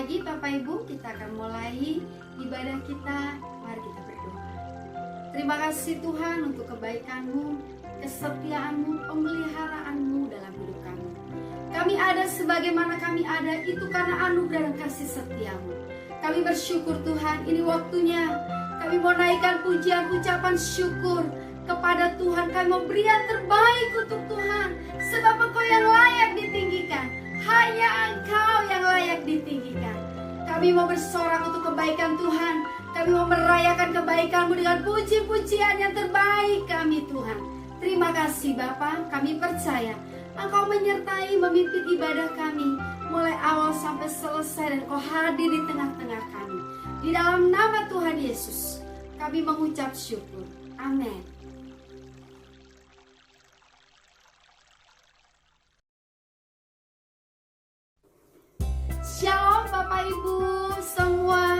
pagi Bapak Ibu, kita akan mulai ibadah kita. Mari kita berdoa. Terima kasih Tuhan untuk kebaikan-Mu, kesetiaan-Mu, pemeliharaanmu dalam hidup kami. Kami ada sebagaimana kami ada itu karena anugerah dan kasih setia-Mu. Kami bersyukur Tuhan, ini waktunya kami mau naikkan pujian ucapan syukur kepada Tuhan. Kami mau beri yang terbaik untuk Tuhan, sebab Engkau yang layak ditinggikan. Hanya Engkau yang layak ditinggikan. Kami mau bersorak untuk kebaikan Tuhan. Kami mau merayakan kebaikan-Mu dengan puji-pujian yang terbaik kami Tuhan. Terima kasih Bapa, kami percaya Engkau menyertai memimpin ibadah kami mulai awal sampai selesai, dan Engkau hadir di tengah-tengah kami. Di dalam nama Tuhan Yesus kami mengucap syukur. Amin. Shalom Bapak Ibu semua,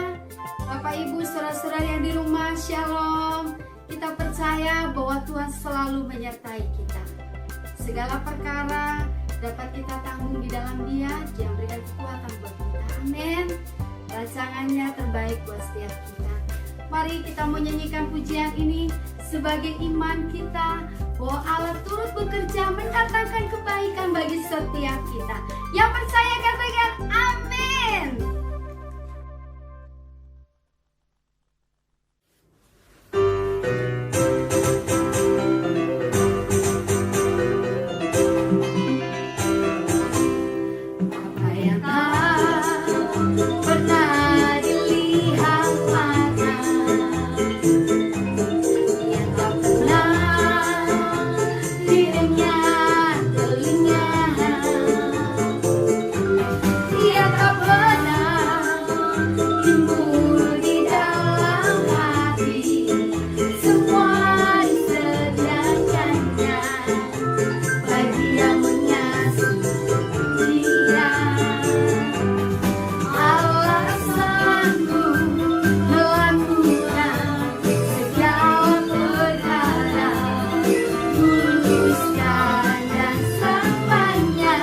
Bapak Ibu saudara-saudara yang di rumah, shalom. Kita percaya bahwa Tuhan selalu menyertai kita. Segala perkara dapat kita tanggung di dalam Dia yang berikan kekuatan buat kita. Amin. Rancangannya terbaik buat setiap kita. Mari kita menyanyikan pujian ini sebagai iman kita bahwa Allah turut bekerja mendatangkan kebaikan bagi setiap kita. Yang percaya katakan amin. Apa yang tak pernah dilihat mata, yang tak pernah didengar telinga, yang tak pernah timbul di dalam hati, semua disediakannya bagi yang mengasihi Dia. Allah sanggup melakukan segala perkara, dulu, sekarang, dan selamanya.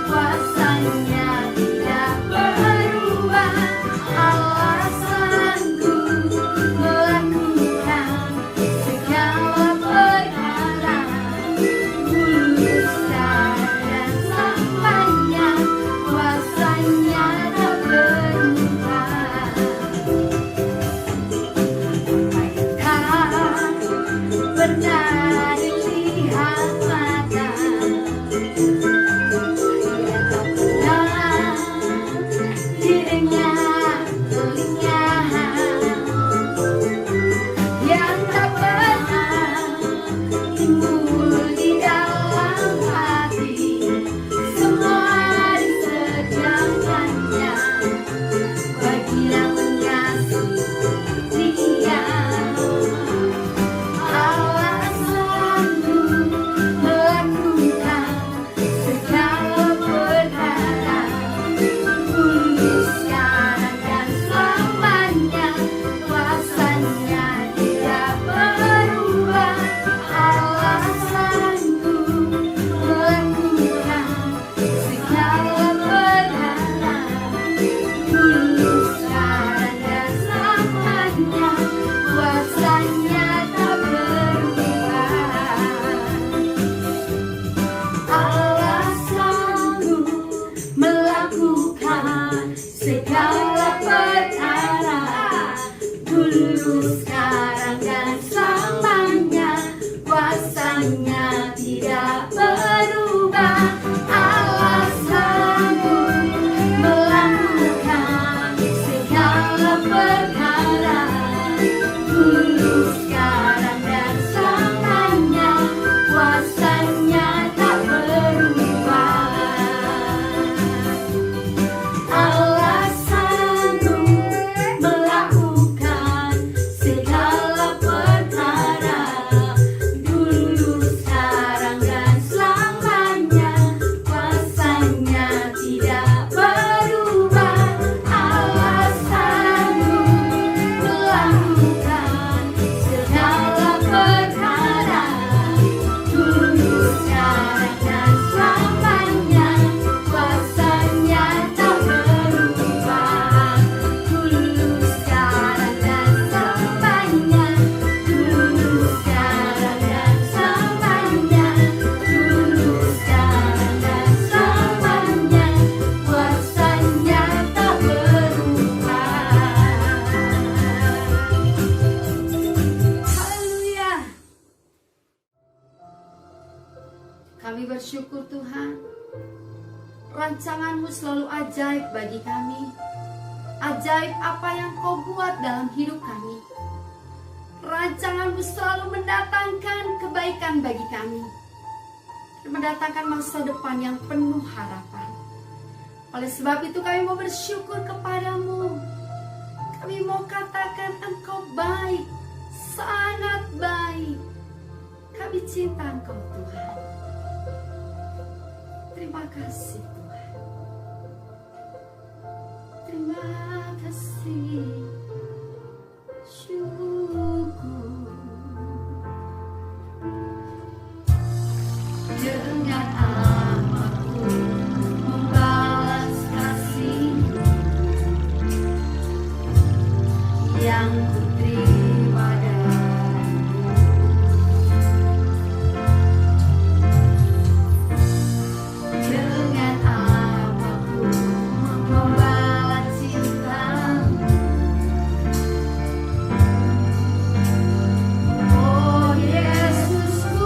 Kuasanya tidak berubah. Allah sanggup melakukan segala perkara, dulu, sekarang, dan selamanya. Kuasanya tak berubah. Pernah dilihat mata, yang tak pernah didengar telinga, yang tak pernah timbul di dalam hati, semua disediakannya bagi yang mengasihi Dia. Allah sanggup melakukan segala perkara, dulu, sekarang, dan selamanya. Kuasanya tidak berubah. Allah sanggup melakukan segala perkara, dulu, sekarang, dan selamanya. Kuasanya tak berubah. Allah sanggup melakukan segala perkara, dulu, sekarang, dan selamanya. Kuasanya tidak berubah. Allah sanggup melakukan segala perkara, dulu, sekarang, dan selamanya. Kuasanya tak berubah. Allah sanggup melakukan segala perkara, dulu, sekarang, dan selamanya. Kuasanya tidak berubah. Allah sanggup bersyukur Tuhan. Rancangan-Mu selalu ajaib bagi kami. Ajaib apa yang Kau buat dalam hidup kami. Rancangan-Mu selalu mendatangkan kebaikan bagi kami. Mendatangkan masa depan yang penuh harapan. Oleh sebab itu kami mau bersyukur kepadamu. Kami mau katakan Engkau baik, sangat baik. Kami cinta Engkau Tuhan. Terima kasih Tuhan. Terima kasih. Syukur. Dengan apapun membalas kasih yang kuterima darimu. Dengan apapun membalas cintamu. Oh Yesusku,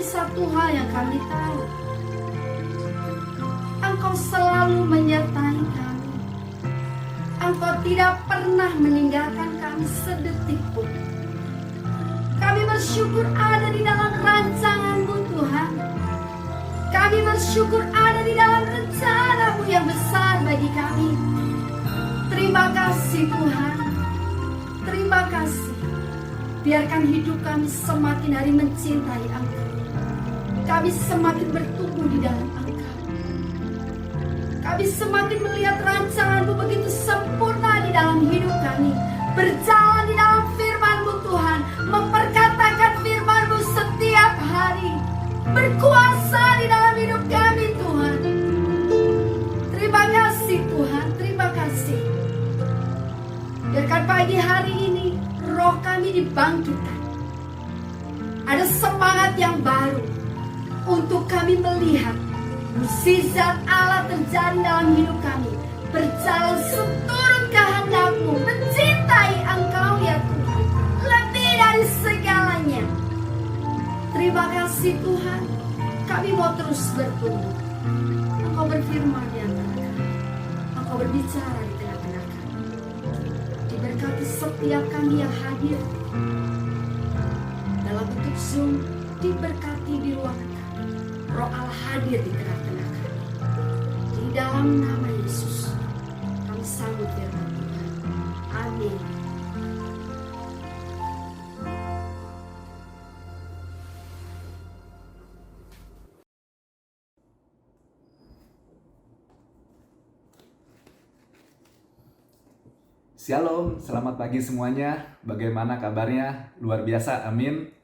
satu hal yang kami tahu, Engkau selalu menyertai kami. Engkau tidak pernah meninggalkan kami sedetik pun. Kami bersyukur ada di dalam rancangan-Mu Tuhan. Kami bersyukur ada di dalam rencana-Mu yang besar bagi kami. Terima kasih Tuhan. Terima kasih. Biarkan hidup kami semakin hari mencintai Engkau. Kami semakin bertumbuh di dalam Engkau. Kami semakin melihat rancangan-Mu begitu sempurna di dalam hidup kami. Berjalan di dalam firman-Mu Tuhan. Memperkatakan firman-Mu setiap hari. Berkuasa di dalam hidup kami Tuhan. Terima kasih Tuhan. Terima kasih. Biarkan pagi hari ini roh kami dibangkitkan. Ada semangat yang baru untuk kami melihat mukjizat Allah terjadi dalam hidup kami. Berjalan seturut kehendak-Mu, mencintai Engkau ya Tuhan, lebih dari segalanya. Terima kasih Tuhan. Kami mau terus bertumbuh. Engkau berfirman di antara kami. Engkau berbicara di tengah-tengah kami. Diberkati setiap kami yang hadir dalam bentuk Zoom. Diberkati di ruangan kami. Roh Allah hadir di tengah-tengah kami. Di dalam nama Yesus kami sambut firman Tuhan. Amin. Shalom, selamat pagi semuanya. Bagaimana kabarnya? Luar biasa, amin.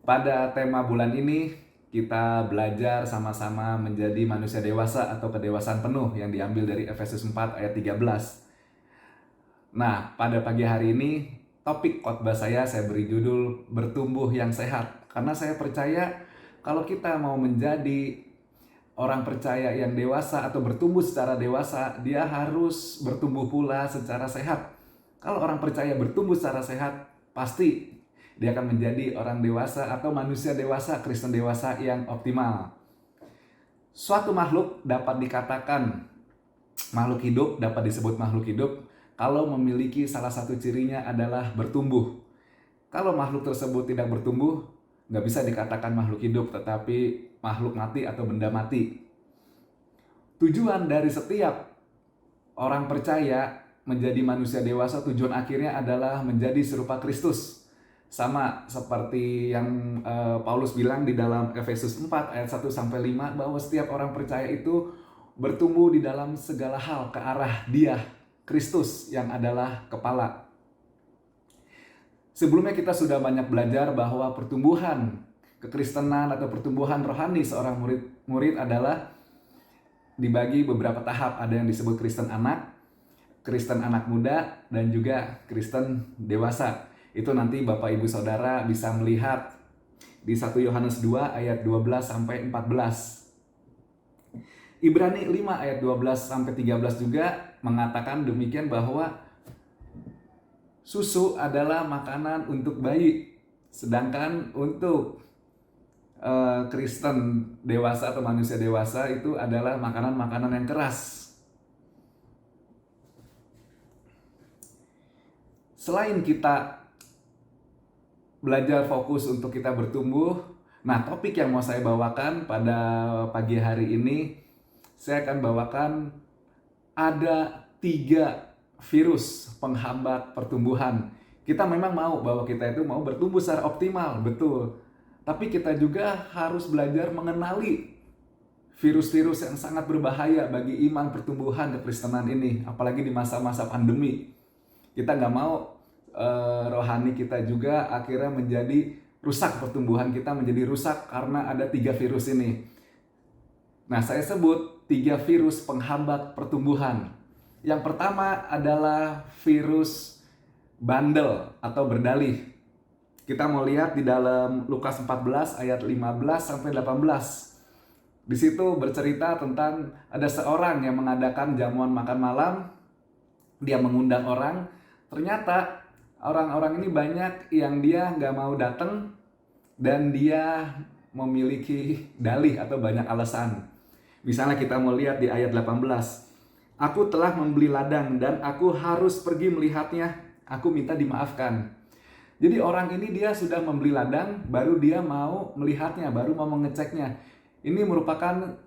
Pada tema bulan ini, kita belajar sama-sama menjadi manusia dewasa atau kedewasaan penuh yang diambil dari Efesus 4 ayat 13. Nah, pada pagi hari ini, topik khotbah saya beri judul Bertumbuh yang Sehat. Karena saya percaya kalau kita mau menjadi orang percaya yang dewasa atau bertumbuh secara dewasa, dia harus bertumbuh pula secara sehat. Kalau orang percaya bertumbuh secara sehat, pasti dia akan menjadi orang dewasa atau manusia dewasa, Kristen dewasa yang optimal. Suatu makhluk dapat dikatakan makhluk hidup, dapat disebut makhluk hidup kalau memiliki salah satu cirinya adalah bertumbuh. Kalau makhluk tersebut tidak bertumbuh, nggak bisa dikatakan makhluk hidup, tetapi makhluk mati atau benda mati. Tujuan dari setiap orang percaya menjadi manusia dewasa, tujuan akhirnya adalah menjadi serupa Kristus. Sama seperti yang Paulus bilang di dalam Efesus 4 ayat 1-5, bahwa setiap orang percaya itu bertumbuh di dalam segala hal ke arah Dia, Kristus yang adalah kepala. Sebelumnya kita sudah banyak belajar bahwa pertumbuhan kekristenan atau pertumbuhan rohani seorang murid adalah dibagi beberapa tahap. Ada yang disebut Kristen anak muda, dan juga Kristen dewasa. Itu nanti Bapak Ibu Saudara bisa melihat di 1 Yohanes 2 ayat 12-14. Ibrani 5 ayat 12-13 juga mengatakan demikian, bahwa susu adalah makanan untuk bayi, sedangkan untuk Kristen dewasa atau manusia dewasa itu adalah makanan-makanan yang keras. Selain kita belajar fokus untuk kita bertumbuh, nah topik yang mau saya bawakan pada pagi hari ini, saya akan bawakan ada 3 virus penghambat pertumbuhan. Kita memang mau bahwa kita itu mau bertumbuh secara optimal, betul. Tapi kita juga harus belajar mengenali virus-virus yang sangat berbahaya bagi iman pertumbuhan kekristenan ini. Apalagi di masa-masa pandemi. Kita nggak mau rohani kita juga akhirnya menjadi rusak, pertumbuhan kita menjadi rusak karena ada 3 virus ini. Nah, saya sebut 3 virus penghambat pertumbuhan. Yang pertama adalah virus bandel atau berdalih. Kita mau lihat di dalam Lukas 14 ayat 15-18. Di situ bercerita tentang ada seorang yang mengadakan jamuan makan malam. Dia mengundang orang. Ternyata orang-orang ini banyak yang dia nggak mau datang dan dia memiliki dalih atau banyak alasan. Misalnya kita mau lihat di ayat 18. Aku telah membeli ladang dan aku harus pergi melihatnya. Aku minta dimaafkan. Jadi orang ini dia sudah membeli ladang, baru dia mau melihatnya, baru mau mengeceknya. Ini merupakan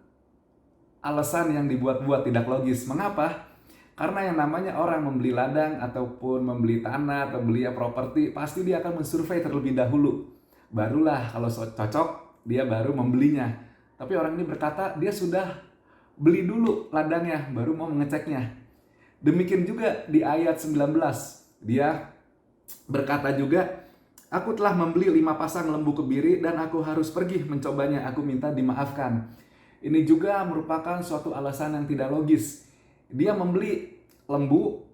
alasan yang dibuat-buat, tidak logis. Mengapa? Karena yang namanya orang membeli ladang ataupun membeli tanah atau beli properti, pasti dia akan mensurvei terlebih dahulu. Barulah kalau cocok, dia baru membelinya. Tapi orang ini berkata dia sudah beli dulu ladangnya, baru mau mengeceknya. Demikian juga di ayat 19. Dia berkata juga, aku telah membeli 5 pasang lembu kebiri dan aku harus pergi mencobanya, aku minta dimaafkan. Ini juga merupakan suatu alasan yang tidak logis. Dia membeli lembu,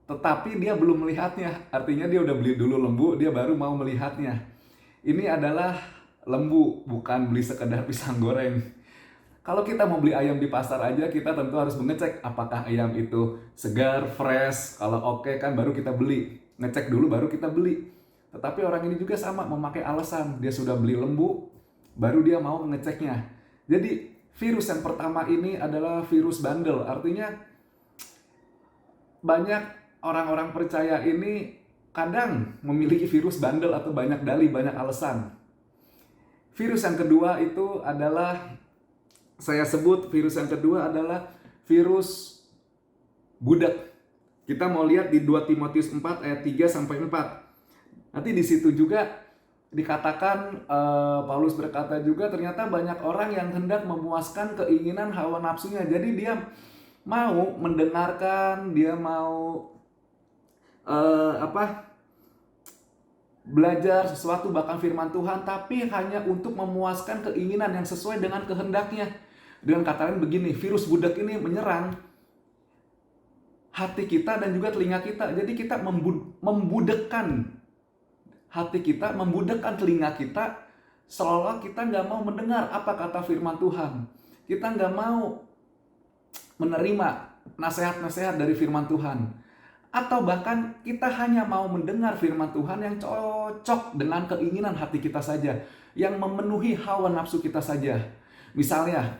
tetapi dia belum melihatnya. Artinya dia udah beli dulu lembu, dia baru mau melihatnya. Ini adalah lembu, bukan beli sekedar pisang goreng. Kalau kita mau beli ayam di pasar aja, kita tentu harus mengecek apakah ayam itu segar, fresh. Kalau oke kan baru kita beli. Ngecek dulu baru kita beli. Tetapi orang ini juga sama, memakai alasan. Dia sudah beli lembu, baru dia mau mengeceknya. Jadi virus yang pertama ini adalah virus bandel. Artinya banyak orang-orang percaya ini kadang memiliki virus bandel atau banyak dalih, banyak alasan. Virus yang kedua itu adalah, saya sebut virus yang kedua adalah virus budak. Kita mau lihat di 2 Timotius 4 ayat 3 sampai 4. Nanti di situ juga dikatakan, Paulus berkata juga ternyata banyak orang yang hendak memuaskan keinginan hawa nafsunya. Jadi dia mau mendengarkan, dia mau belajar sesuatu bahkan firman Tuhan, tapi hanya untuk memuaskan keinginan yang sesuai dengan kehendaknya. Dengan kata lain begini, virus budak ini menyerang hati kita dan juga telinga kita. Jadi kita membudekkan hati kita, membudekkan telinga kita, seolah kita nggak mau mendengar apa kata firman Tuhan. Kita nggak mau menerima nasihat-nasihat dari firman Tuhan. Atau bahkan kita hanya mau mendengar firman Tuhan yang cocok dengan keinginan hati kita saja, yang memenuhi hawa nafsu kita saja. Misalnya,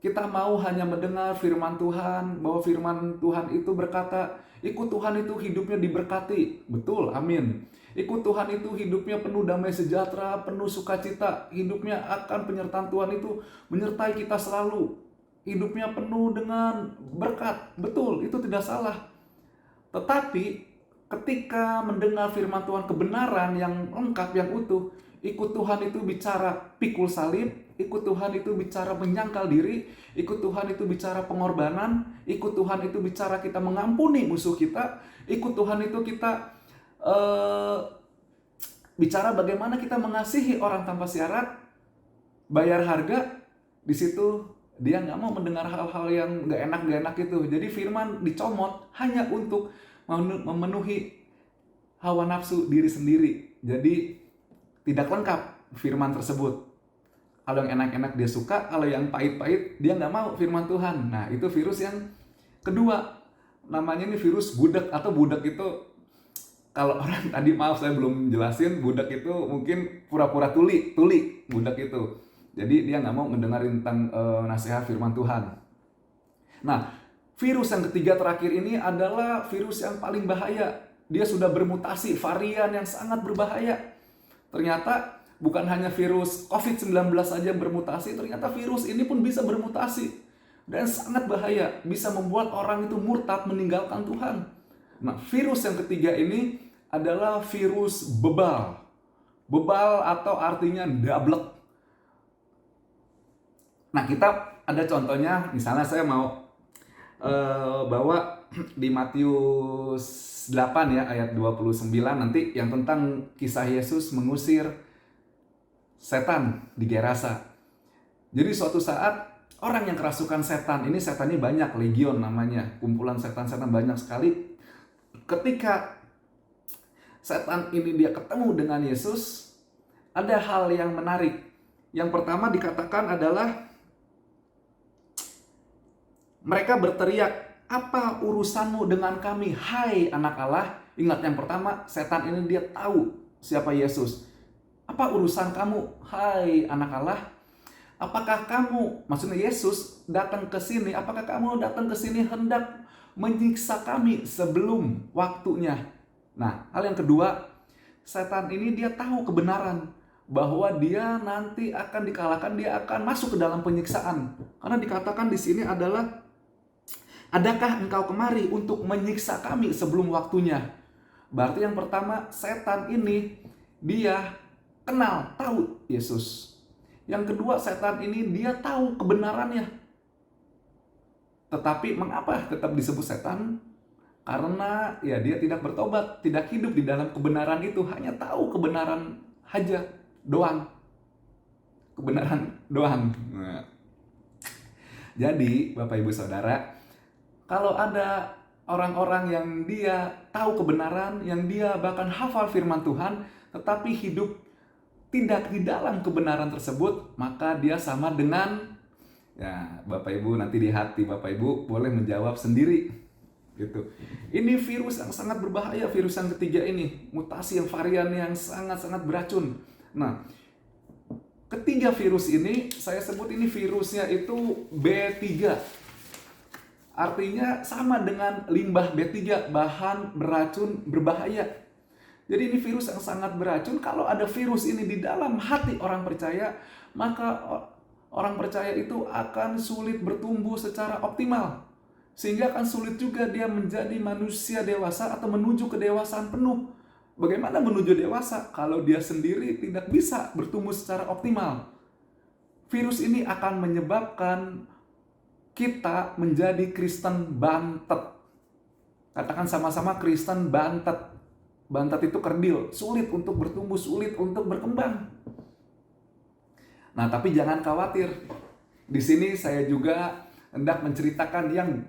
kita mau hanya mendengar firman Tuhan, bahwa firman Tuhan itu berkata, ikut Tuhan itu hidupnya diberkati. Betul, amin. Ikut Tuhan itu hidupnya penuh damai sejahtera, penuh sukacita. Hidupnya akan penyertaan Tuhan itu menyertai kita selalu. Hidupnya penuh dengan berkat. Betul, itu tidak salah. Tetapi ketika mendengar firman Tuhan kebenaran yang lengkap, yang utuh, ikut Tuhan itu bicara pikul salib, ikut Tuhan itu bicara menyangkal diri, ikut Tuhan itu bicara pengorbanan, ikut Tuhan itu bicara kita mengampuni musuh kita, ikut Tuhan itu kita bicara bagaimana kita mengasihi orang tanpa syarat, bayar harga. Di situ dia nggak mau mendengar hal-hal yang nggak enak itu. Jadi firman dicomot hanya untuk memenuhi hawa nafsu diri sendiri. Jadi tidak lengkap firman tersebut. Kalau yang enak-enak dia suka, kalau yang pahit-pahit dia nggak mau firman Tuhan. Nah, itu virus yang kedua. Namanya ini virus budak, atau budak itu, kalau orang tadi maaf saya belum jelasin, budak itu mungkin pura-pura tuli budak itu. Jadi dia nggak mau mendengarin tentang nasihat firman Tuhan. Nah, virus yang ketiga terakhir ini adalah virus yang paling bahaya. Dia sudah bermutasi, varian yang sangat berbahaya. Ternyata bukan hanya virus COVID-19 saja bermutasi, ternyata virus ini pun bisa bermutasi. Dan sangat bahaya, bisa membuat orang itu murtad, meninggalkan Tuhan. Nah, virus yang ketiga ini adalah virus bebal. Bebal atau artinya dablek. Nah, kita ada contohnya, misalnya saya mau bawa di Matius 8 ya, ayat 29 nanti, yang tentang kisah Yesus mengusir setan di Gerasa. Jadi suatu saat orang yang kerasukan setan, ini setannya banyak, legion namanya, kumpulan setan-setan banyak sekali. Ketika setan ini dia ketemu dengan Yesus, ada hal yang menarik. Yang pertama dikatakan adalah mereka berteriak, apa urusanmu dengan kami, hai anak Allah? Ingat, yang pertama, setan ini dia tahu siapa Yesus. Apa Apa urusan kamu, hai anak Allah? Apakah kamu, maksudnya Yesus datang ke sini, apakah kamu datang ke sini hendak menyiksa kami sebelum waktunya? Nah, hal yang kedua, setan ini dia tahu kebenaran bahwa dia nanti akan dikalahkan, dia akan masuk ke dalam penyiksaan. Karena dikatakan di sini adalah, adakah engkau kemari untuk menyiksa kami sebelum waktunya? Berarti yang pertama, setan ini dia kenal, tahu Yesus. Yang kedua, setan ini dia tahu kebenarannya. Tetapi mengapa tetap disebut setan? Karena ya dia tidak bertobat, tidak hidup di dalam kebenaran itu, hanya tahu kebenaran aja doang. Kebenaran doang. Nah. Jadi, Bapak Ibu Saudara, kalau ada orang-orang yang dia tahu kebenaran, yang dia bahkan hafal firman Tuhan, tetapi hidup tidak di dalam kebenaran tersebut, maka dia sama dengan, ya Bapak Ibu nanti di hati Bapak Ibu boleh menjawab sendiri gitu. Ini virus yang sangat berbahaya, virus yang ketiga ini, mutasi yang varian yang sangat-sangat beracun. Nah, ketiga virus ini saya sebut ini virusnya itu B3. Artinya sama dengan limbah B3, bahan beracun berbahaya. Jadi ini virus yang sangat beracun. Kalau ada virus ini di dalam hati orang percaya, maka orang percaya itu akan sulit bertumbuh secara optimal. Sehingga akan sulit juga dia menjadi manusia dewasa atau menuju kedewasaan penuh. Bagaimana menuju dewasa kalau dia sendiri tidak bisa bertumbuh secara optimal? Virus ini akan menyebabkan kita menjadi Kristen bantet. Katakan sama-sama, Kristen bantet. Bantet itu kerdil, sulit untuk bertumbuh, sulit untuk berkembang. Nah, tapi jangan khawatir. Di sini saya juga hendak menceritakan yang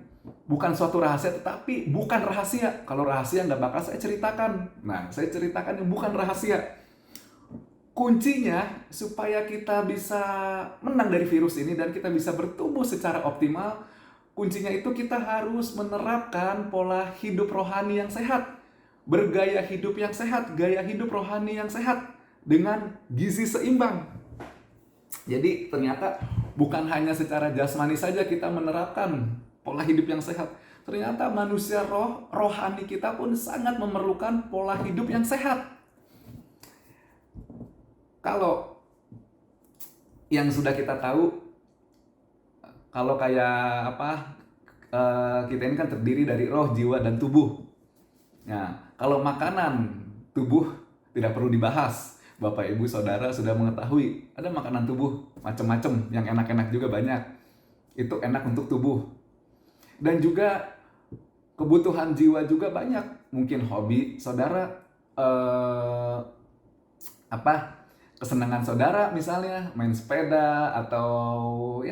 bukan suatu rahasia, tetapi bukan rahasia. Kalau rahasia nggak bakal saya ceritakan. Nah, saya ceritakan yang bukan rahasia. Kuncinya supaya kita bisa menang dari virus ini dan kita bisa bertumbuh secara optimal, kuncinya itu kita harus menerapkan pola hidup rohani yang sehat. Bergaya hidup yang sehat, gaya hidup rohani yang sehat dengan gizi seimbang. Jadi ternyata bukan hanya secara jasmani saja kita menerapkan pola hidup yang sehat. Ternyata manusia rohani kita pun sangat memerlukan pola hidup yang sehat. Kalau yang sudah kita tahu, kalau kayak kita ini kan terdiri dari roh, jiwa, dan tubuh. Nah, kalau makanan tubuh tidak perlu dibahas. Bapak, Ibu, Saudara sudah mengetahui ada makanan tubuh macam-macam, yang enak-enak juga banyak. Itu enak untuk tubuh. Dan juga kebutuhan jiwa juga banyak. Mungkin hobi Saudara, kesenangan Saudara misalnya main sepeda atau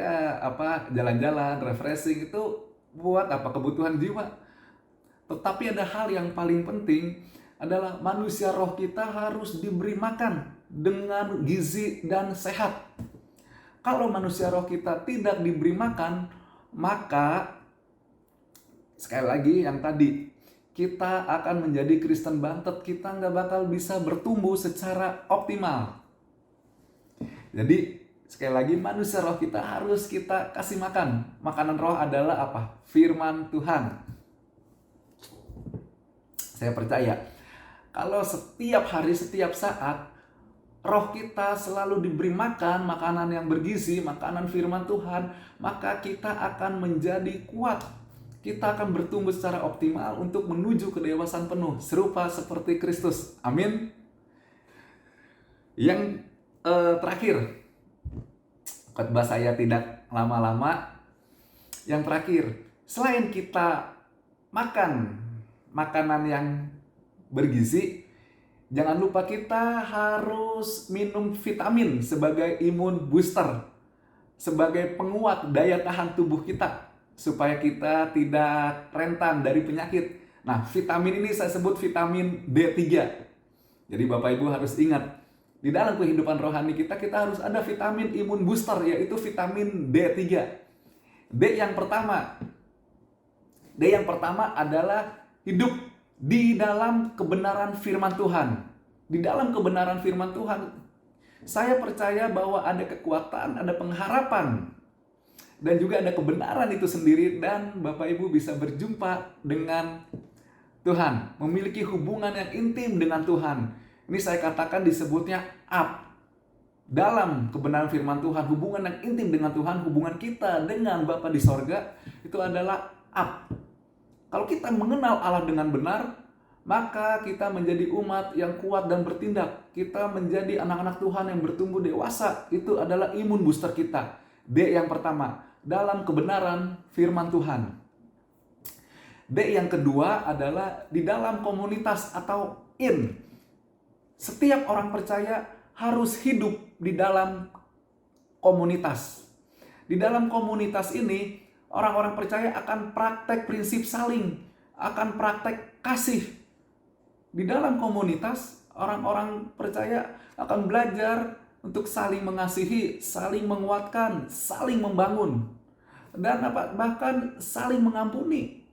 jalan-jalan, refreshing, itu buat kebutuhan jiwa. Tetapi ada hal yang paling penting adalah manusia roh kita harus diberi makan dengan gizi dan sehat. Kalau manusia roh kita tidak diberi makan, maka sekali lagi yang tadi, kita akan menjadi Kristen bantet, kita nggak bakal bisa bertumbuh secara optimal. Jadi sekali lagi manusia roh kita harus kita kasih makan. Makanan roh adalah apa? Firman Tuhan. Saya percaya kalau setiap hari, setiap saat roh kita selalu diberi makan makanan yang bergizi, makanan firman Tuhan, maka kita akan menjadi kuat. Kita akan bertumbuh secara optimal untuk menuju kedewasaan penuh, serupa seperti Kristus. Amin. Yang terakhir, khotbah saya tidak lama-lama. Yang terakhir, selain kita makan makanan yang bergizi, jangan lupa kita harus minum vitamin sebagai imun booster, sebagai penguat daya tahan tubuh kita, supaya kita tidak rentan dari penyakit. Nah, vitamin ini saya sebut vitamin D3. Jadi Bapak Ibu harus ingat, di dalam kehidupan rohani kita harus ada vitamin imun booster, yaitu vitamin D3. D yang pertama adalah hidup di dalam kebenaran firman Tuhan. Di dalam kebenaran firman Tuhan, Saya percaya bahwa ada kekuatan, ada pengharapan, dan juga ada kebenaran itu sendiri, dan Bapak Ibu bisa berjumpa dengan Tuhan, memiliki hubungan yang intim dengan Tuhan. Ini saya katakan disebutnya up. Dalam kebenaran firman Tuhan, hubungan yang intim dengan Tuhan, hubungan kita dengan Bapa di sorga, itu adalah up. Kalau kita mengenal Allah dengan benar, maka kita menjadi umat yang kuat dan bertindak. Kita menjadi anak-anak Tuhan yang bertumbuh dewasa. Itu adalah imun booster kita. D yang pertama, dalam kebenaran firman Tuhan. D yang kedua adalah di dalam komunitas atau in. Setiap orang percaya harus hidup di dalam komunitas. Di dalam komunitas ini, orang-orang percaya akan praktek prinsip saling, akan praktek kasih. Di dalam komunitas, orang-orang percaya akan belajar untuk saling mengasihi, saling menguatkan, saling membangun, dan bahkan saling mengampuni,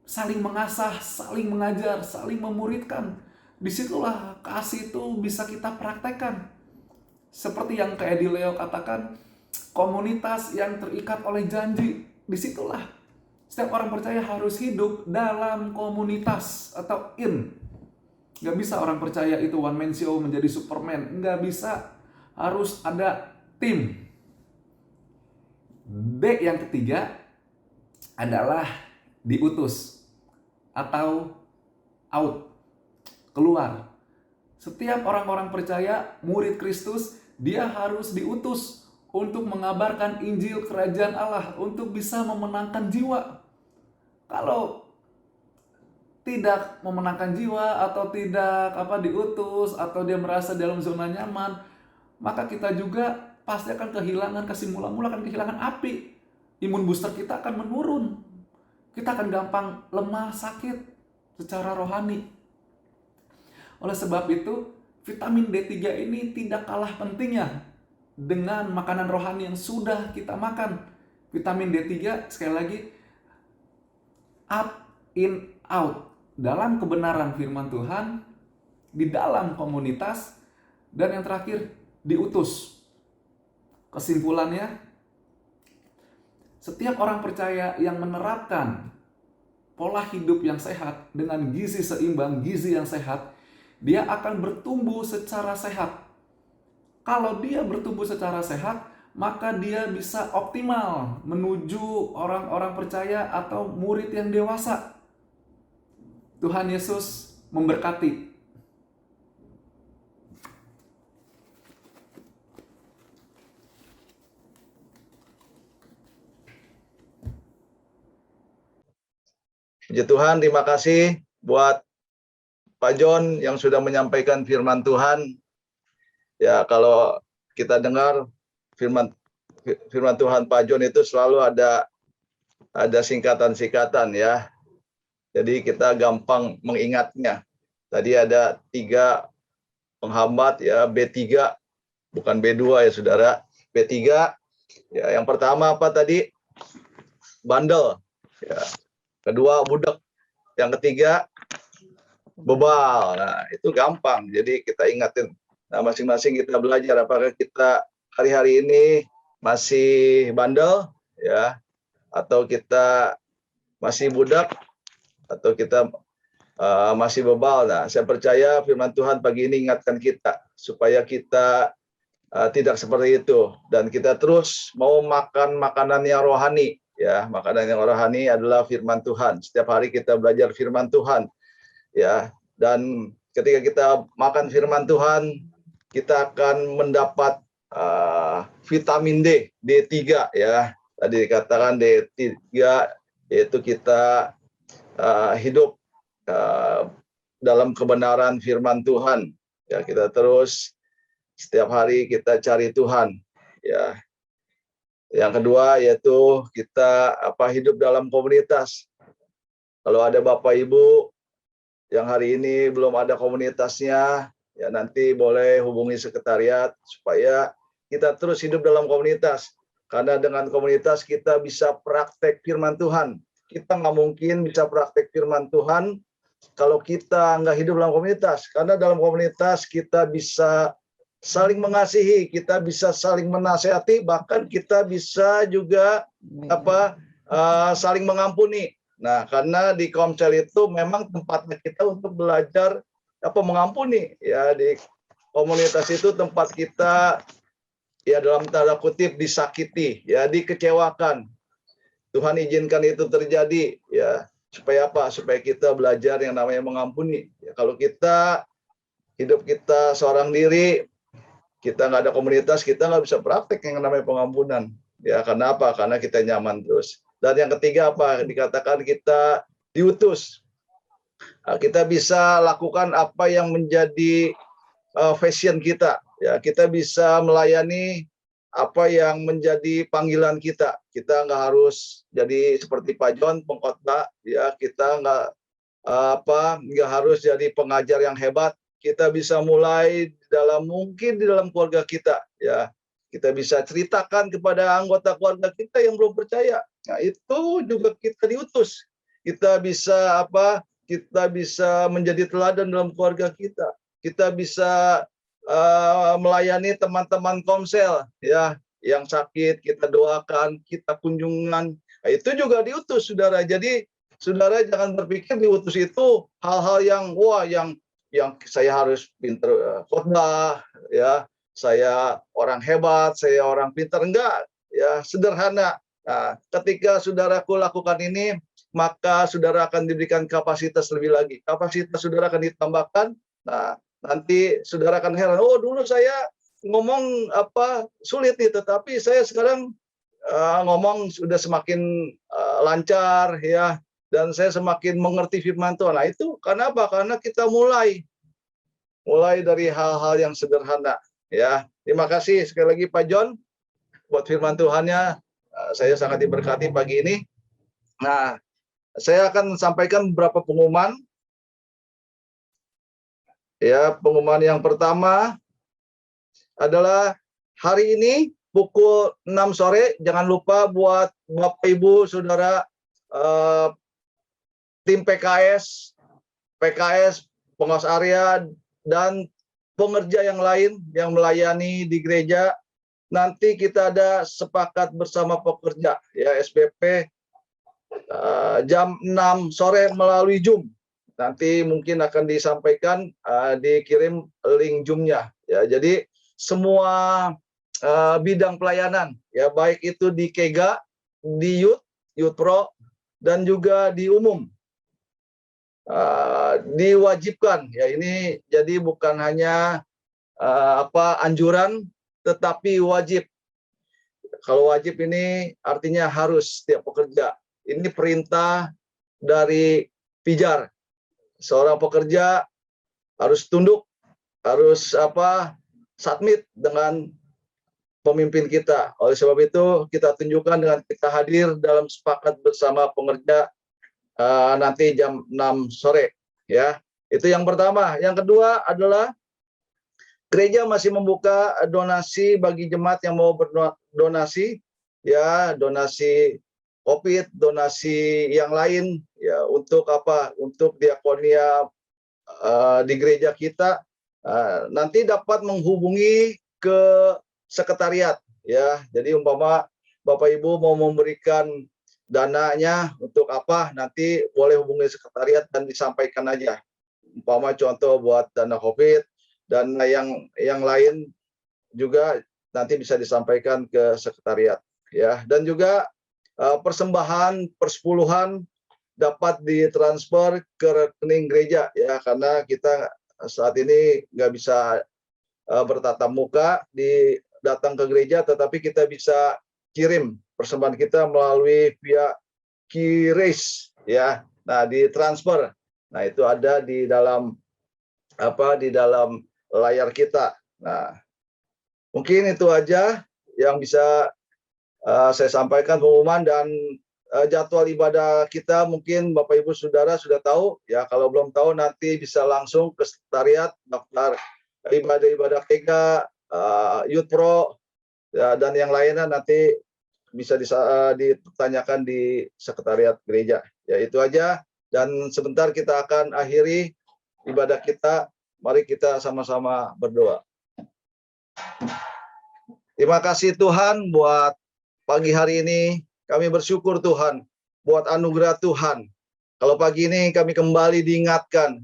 saling mengasah, saling mengajar, saling memuridkan. Disitulah kasih itu bisa kita praktekkan. Seperti yang kayak di Leo katakan, komunitas yang terikat oleh janji. Disitulah setiap orang percaya harus hidup dalam komunitas atau in. Gak bisa orang percaya itu one man show menjadi Superman. Gak bisa. Harus ada tim. D yang ketiga adalah diutus atau out, keluar. Setiap orang-orang percaya, murid Kristus, dia harus diutus untuk mengabarkan Injil Kerajaan Allah, untuk bisa memenangkan jiwa. Kalau tidak memenangkan jiwa atau tidak diutus atau dia merasa dalam zona nyaman, maka kita juga pasti akan kehilangan, mula akan kehilangan api. Imun booster kita akan menurun. Kita akan gampang lemah, sakit secara rohani. Oleh sebab itu, vitamin D3 ini tidak kalah pentingnya dengan makanan rohani yang sudah kita makan. Vitamin D3, sekali lagi, up, in, out. Dalam kebenaran firman Tuhan, di dalam komunitas, dan yang terakhir, diutus. Kesimpulannya, setiap orang percaya yang menerapkan pola hidup yang sehat dengan gizi seimbang, gizi yang sehat, dia akan bertumbuh secara sehat. Kalau dia bertumbuh secara sehat, maka dia bisa optimal menuju orang-orang percaya atau murid yang dewasa. Tuhan Yesus memberkati. Puji Tuhan, terima kasih buat Pak John yang sudah menyampaikan firman Tuhan. Ya, kalau kita dengar firman Tuhan Pak John itu selalu ada singkatan-singkatan ya. Jadi kita gampang mengingatnya. Tadi ada 3 penghambat ya, B3 bukan B2 ya Saudara. B3 ya, yang pertama apa tadi? Bandel. Ya. Kedua budak. Yang ketiga bebal. Nah, itu gampang. Jadi kita ingatin. Nah, masing-masing kita belajar apakah kita hari-hari ini masih bandel ya, atau kita masih budak, atau kita masih bebal. Nah, saya percaya firman Tuhan pagi ini ingatkan kita supaya kita tidak seperti itu, dan kita terus mau makan makanan yang rohani ya. Makanan yang rohani adalah firman Tuhan. Setiap hari kita belajar firman Tuhan ya, dan ketika kita makan firman Tuhan, kita akan mendapat vitamin D3 ya. Tadi dikatakan D3 yaitu kita hidup dalam kebenaran firman Tuhan ya. Kita terus setiap hari kita cari Tuhan ya. Yang kedua yaitu kita hidup dalam komunitas. Kalau ada Bapak Ibu yang hari ini belum ada komunitasnya, ya nanti boleh hubungi sekretariat supaya kita terus hidup dalam komunitas. Karena dengan komunitas kita bisa praktek firman Tuhan. Kita nggak mungkin bisa praktek firman Tuhan kalau kita nggak hidup dalam komunitas. Karena dalam komunitas kita bisa saling mengasihi, kita bisa saling menasehati, bahkan kita bisa juga saling mengampuni. Nah, karena di Komsel itu memang tempatnya kita untuk belajar mengampuni, ya. Di komunitas itu tempat kita, ya, dalam tanda kutip disakiti, ya, dikecewakan. Tuhan izinkan itu terjadi, ya, supaya apa? Supaya kita belajar yang namanya mengampuni. Ya, kalau kita hidup kita seorang diri, kita nggak ada komunitas, kita nggak bisa praktek yang namanya pengampunan. Ya, karena apa? Karena kita nyaman terus. Dan yang ketiga apa? Dikatakan kita diutus. Nah, kita bisa lakukan apa yang menjadi passion kita. Ya, kita bisa melayani apa yang menjadi panggilan kita. Kita nggak harus jadi seperti Pak John pengkhotbah. Ya, kita nggak harus jadi pengajar yang hebat. Kita bisa mulai mungkin di dalam keluarga kita, ya. Kita bisa ceritakan kepada anggota keluarga kita yang belum percaya. Nah, itu juga kita diutus. Kita bisa Kita bisa menjadi teladan dalam keluarga kita. Kita bisa melayani teman-teman Komsel, ya, yang sakit, kita doakan, kita kunjungan. Nah, itu juga diutus, saudara. Jadi saudara jangan berpikir diutus itu hal-hal yang saya harus pinter khotbah, ya, saya orang hebat, saya orang pintar. Enggak, ya, sederhana. Nah, ketika saudaraku lakukan ini, maka saudara akan diberikan kapasitas lebih lagi. Kapasitas saudara akan ditambahkan. Nah, nanti saudara akan heran, oh, dulu saya ngomong sulit nih, tetapi saya sekarang ngomong sudah semakin lancar, ya, dan saya semakin mengerti firman Tuhan. Nah, itu karena apa? Karena kita mulai dari hal-hal yang sederhana, ya. Terima kasih sekali lagi Pak John buat firman Tuhannya. Saya sangat diberkati pagi ini. Nah, saya akan sampaikan beberapa pengumuman. Ya, pengumuman yang pertama adalah hari ini pukul 6 sore, jangan lupa buat Bapak Ibu Saudara tim PKS, pengawas area, dan pengerja yang lain yang melayani di gereja. Nanti kita ada sepakat bersama pekerja, ya, SBP, jam 6 sore melalui Zoom. Nanti mungkin akan disampaikan, dikirim link Zoom-nya, ya. Jadi semua bidang pelayanan, ya, baik itu di Kega, di Youth Pro, dan juga di umum, diwajibkan, ya. Ini jadi bukan hanya anjuran, tetapi wajib. Kalau wajib ini artinya harus setiap pekerja. Ini perintah dari Pijar. Seorang pekerja harus tunduk, harus submit dengan pemimpin kita. Oleh sebab itu kita tunjukkan dengan kita hadir dalam sepakat bersama pengerja nanti jam 6 sore, ya. Itu yang pertama. Yang kedua adalah gereja masih membuka donasi bagi jemaat yang mau berdonasi, ya, donasi COVID, donasi yang lain, ya, untuk untuk diakonia di gereja kita. Nanti dapat menghubungi ke sekretariat, ya. Jadi umpama Bapak Ibu mau memberikan dananya untuk nanti boleh hubungi sekretariat dan disampaikan aja. Umpama contoh buat dana COVID, dan yang lain juga nanti bisa disampaikan ke sekretariat, ya. Dan juga persembahan persepuluhan dapat ditransfer ke rekening gereja, ya, karena kita saat ini nggak bisa bertatap muka datang ke gereja, tetapi kita bisa kirim persembahan kita melalui via QRIS, ya. Nah, ditransfer. Nah, itu ada di dalam layar kita. Nah, mungkin itu aja yang bisa saya sampaikan pengumuman. Dan jadwal ibadah kita mungkin Bapak Ibu Saudara sudah tahu, ya. Kalau belum tahu nanti bisa langsung ke sekretariat daftar ibadah-ibadah Kega, Youth Pro, ya, dan yang lainnya nanti bisa ditanyakan di sekretariat gereja. Ya, itu aja. Dan sebentar kita akan akhiri ibadah kita. Mari kita sama-sama berdoa. Terima kasih Tuhan buat pagi hari ini. Kami bersyukur Tuhan buat anugerah Tuhan. Kalau pagi ini kami kembali diingatkan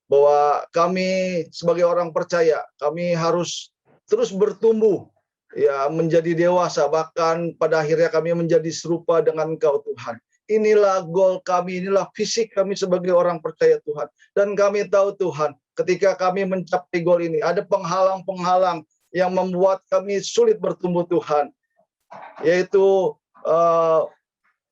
bahwa kami sebagai orang percaya, kami harus terus bertumbuh ya menjadi dewasa, bahkan pada akhirnya kami menjadi serupa dengan Engkau Tuhan. Inilah goal kami, inilah fisik kami sebagai orang percaya Tuhan. Dan kami tahu Tuhan, ketika kami mencapai goal ini, ada penghalang-penghalang yang membuat kami sulit bertumbuh Tuhan, yaitu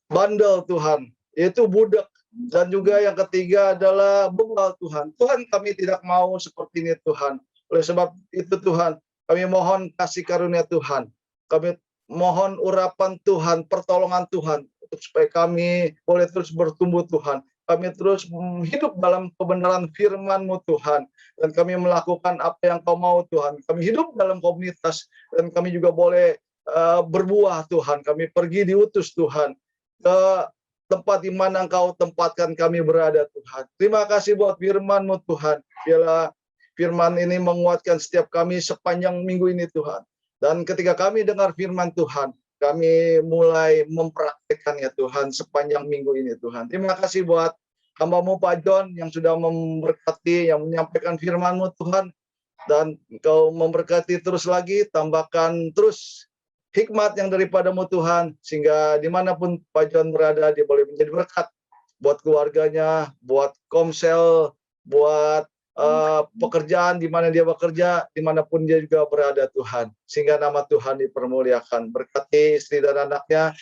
bandel Tuhan, yaitu budak, dan juga yang ketiga adalah bebal Tuhan. Tuhan, kami tidak mau seperti ini Tuhan. Oleh sebab itu Tuhan, kami mohon kasih karunia Tuhan, kami mohon urapan Tuhan, pertolongan Tuhan, untuk supaya kami boleh terus bertumbuh Tuhan. Kami terus hidup dalam kebenaran firman-Mu Tuhan. Dan kami melakukan apa yang Kau mau Tuhan. Kami hidup dalam komunitas. Dan kami juga boleh berbuah Tuhan. Kami pergi diutus Tuhan ke tempat di mana Engkau tempatkan kami berada Tuhan. Terima kasih buat firman-Mu Tuhan. Biarlah firman ini menguatkan setiap kami sepanjang minggu ini Tuhan. Dan ketika kami dengar firman Tuhan, kami mulai mempraktekkannya Tuhan sepanjang minggu ini Tuhan. Terima kasih buat hamba-Mu Pak John yang sudah memberkati, yang menyampaikan firman-Mu Tuhan. Dan Engkau memberkati terus lagi, tambahkan terus hikmat yang daripada-Mu Tuhan, sehingga dimanapun Pak John berada, dia boleh menjadi berkat buat keluarganya, buat Komsel, buat pekerjaan di mana dia bekerja, dimanapun dia juga berada Tuhan, sehingga nama Tuhan dipermuliakan. Berkati istri dan anaknya,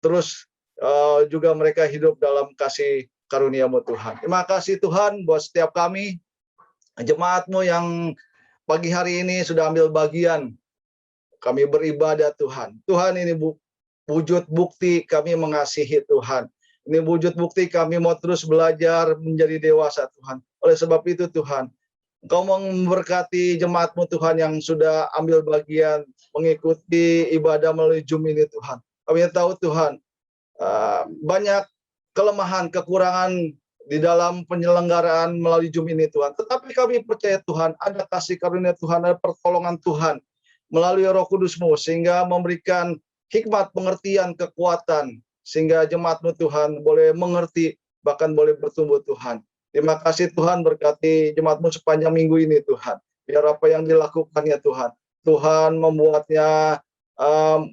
terus juga mereka hidup dalam kasih karunia-Mu Tuhan. Terima kasih Tuhan buat setiap kami, jemaat-Mu yang pagi hari ini sudah ambil bagian. Kami beribadah Tuhan. Tuhan, ini wujud bukti kami mengasihi Tuhan. Ini wujud bukti kami mau terus belajar menjadi dewasa Tuhan. Oleh sebab itu Tuhan, Engkau memberkati jemaat-Mu Tuhan yang sudah ambil bagian mengikuti ibadah melalui Zoom ini Tuhan. Kami tahu Tuhan, banyak kelemahan, kekurangan di dalam penyelenggaraan melalui Zoom ini Tuhan. Tetapi kami percaya Tuhan, ada kasih karunia Tuhan, ada pertolongan Tuhan melalui Roh Kudus-Mu, sehingga memberikan hikmat, pengertian, kekuatan, sehingga jemaat-Mu Tuhan boleh mengerti, bahkan boleh bertumbuh Tuhan. Terima kasih Tuhan, berkati jemaat-Mu sepanjang minggu ini Tuhan. Biar apa yang dilakukan ya Tuhan, Tuhan membuatnya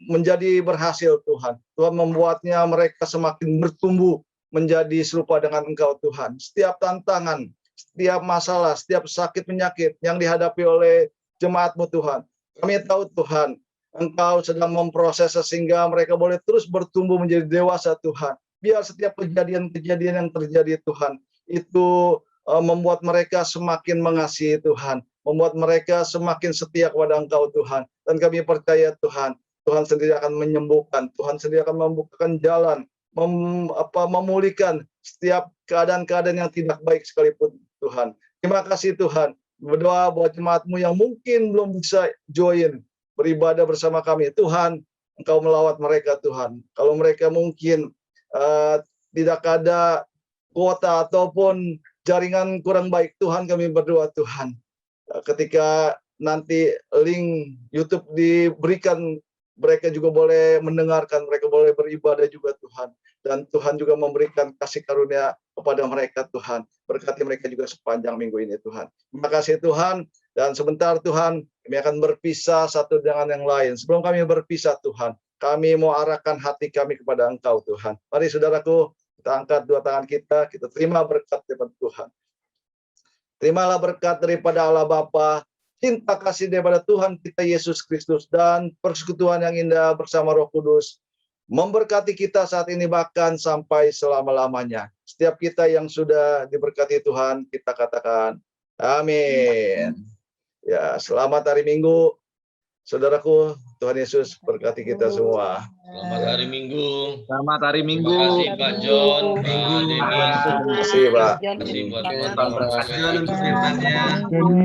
menjadi berhasil Tuhan. Tuhan membuatnya mereka semakin bertumbuh menjadi serupa dengan Engkau Tuhan. Setiap tantangan, setiap masalah, setiap sakit penyakit yang dihadapi oleh jemaat-Mu Tuhan, kami tahu Tuhan, Engkau sedang memproses sehingga mereka boleh terus bertumbuh menjadi dewasa Tuhan. Biar setiap kejadian-kejadian yang terjadi Tuhan, itu membuat mereka semakin mengasihi Tuhan, membuat mereka semakin setia kepada Engkau Tuhan. Dan kami percaya Tuhan, Tuhan sendiri akan menyembuhkan, Tuhan sendiri akan membukakan jalan, memulihkan setiap keadaan-keadaan yang tidak baik sekalipun Tuhan. Terima kasih Tuhan. Berdoa buat jemaat-Mu yang mungkin belum bisa join beribadah bersama kami. Tuhan, Engkau melawat mereka Tuhan. Kalau mereka mungkin tidak ada kuota ataupun jaringan kurang baik, Tuhan kami berdoa Tuhan. Ketika nanti link YouTube diberikan, mereka juga boleh mendengarkan, mereka boleh beribadah juga Tuhan. Dan Tuhan juga memberikan kasih karunia kepada mereka Tuhan. Berkati mereka juga sepanjang minggu ini Tuhan. Terima kasih Tuhan. Dan sebentar Tuhan, kami akan berpisah satu dengan yang lain. Sebelum kami berpisah Tuhan, kami mau arahkan hati kami kepada Engkau Tuhan. Mari saudaraku, kita angkat dua tangan kita terima berkat daripada Tuhan. Terimalah berkat daripada Allah Bapa, cinta kasih daripada Tuhan kita Yesus Kristus, dan persekutuan yang indah bersama Roh Kudus, memberkati kita saat ini bahkan sampai selama-lamanya. Setiap kita yang sudah diberkati Tuhan, kita katakan, amin. Ya, selamat hari Minggu, saudaraku. Tuhan Yesus berkati kita semua. Selamat hari Minggu. Selamat hari Minggu. Terima kasih Pak John, Pak Denny. Terima kasih Pak. Terima kasih buat Terima teman-teman kasih untuk firman-Nya.